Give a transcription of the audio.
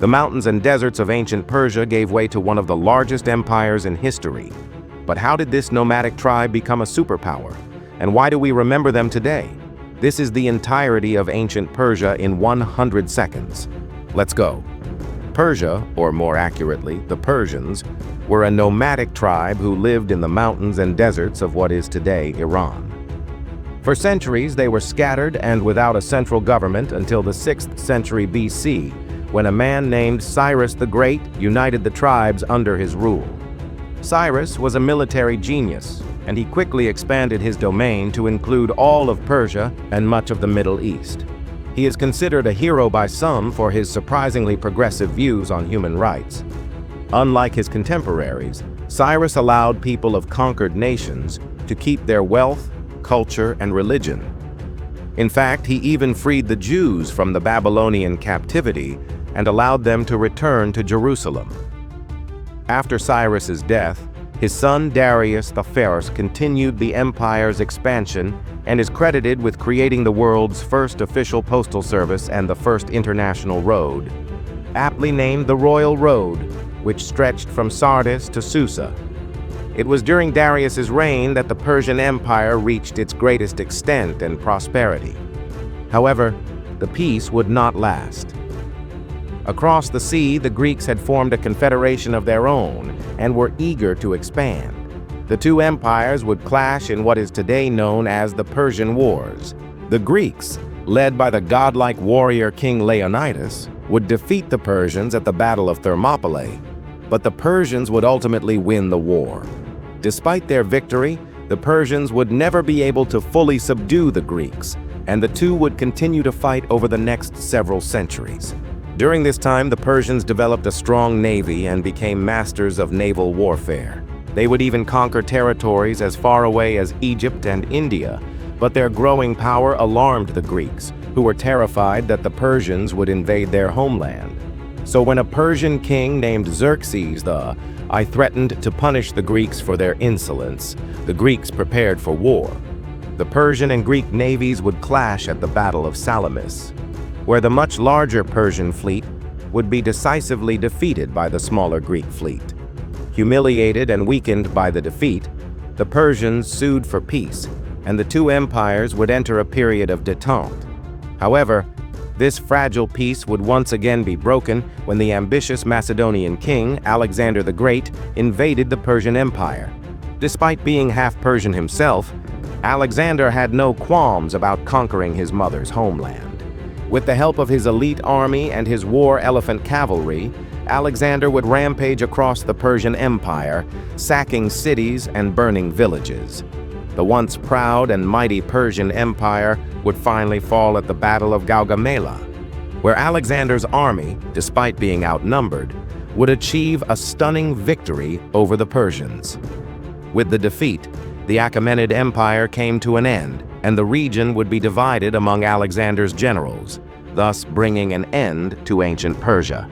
The mountains and deserts of ancient Persia gave way to one of the largest empires in history. But how did this nomadic tribe become a superpower? And why do we remember them today? This is the entirety of ancient Persia in 100 seconds. Let's go. Persia, or more accurately, the Persians, were a nomadic tribe who lived in the mountains and deserts of what is today Iran. For centuries, they were scattered and without a central government until the 6th century BC, when a man named Cyrus the Great united the tribes under his rule. Cyrus was a military genius, and he quickly expanded his domain to include all of Persia and much of the Middle East. He is considered a hero by some for his surprisingly progressive views on human rights. Unlike his contemporaries, Cyrus allowed people of conquered nations to keep their wealth, culture, and religion. In fact, he even freed the Jews from the Babylonian captivity and allowed them to return to Jerusalem. After Cyrus's death, his son Darius the Great continued the empire's expansion and is credited with creating the world's first official postal service and the first international road, aptly named the Royal Road, which stretched from Sardis to Susa. It was during Darius's reign that the Persian Empire reached its greatest extent and prosperity. However, the peace would not last. Across the sea, the Greeks had formed a confederation of their own and were eager to expand. The two empires would clash in what is today known as the Persian Wars. The Greeks, led by the godlike warrior King Leonidas, would defeat the Persians at the Battle of Thermopylae, but the Persians would ultimately win the war. Despite their victory, the Persians would never be able to fully subdue the Greeks, and the two would continue to fight over the next several centuries. During this time, the Persians developed a strong navy and became masters of naval warfare. They would even conquer territories as far away as Egypt and India, but their growing power alarmed the Greeks, who were terrified that the Persians would invade their homeland. So when a Persian king named Xerxes I threatened to punish the Greeks for their insolence, the Greeks prepared for war. The Persian and Greek navies would clash at the Battle of Salamis, where the much larger Persian fleet would be decisively defeated by the smaller Greek fleet. Humiliated and weakened by the defeat, the Persians sued for peace, and the two empires would enter a period of détente. However, this fragile peace would once again be broken when the ambitious Macedonian king, Alexander the Great, invaded the Persian Empire. Despite being half Persian himself, Alexander had no qualms about conquering his mother's homeland. With the help of his elite army and his war elephant cavalry, Alexander would rampage across the Persian Empire, sacking cities and burning villages. The once proud and mighty Persian Empire would finally fall at the Battle of Gaugamela, where Alexander's army, despite being outnumbered, would achieve a stunning victory over the Persians. With the defeat, the Achaemenid Empire came to an end, and the region would be divided among Alexander's generals, thus bringing an end to ancient Persia.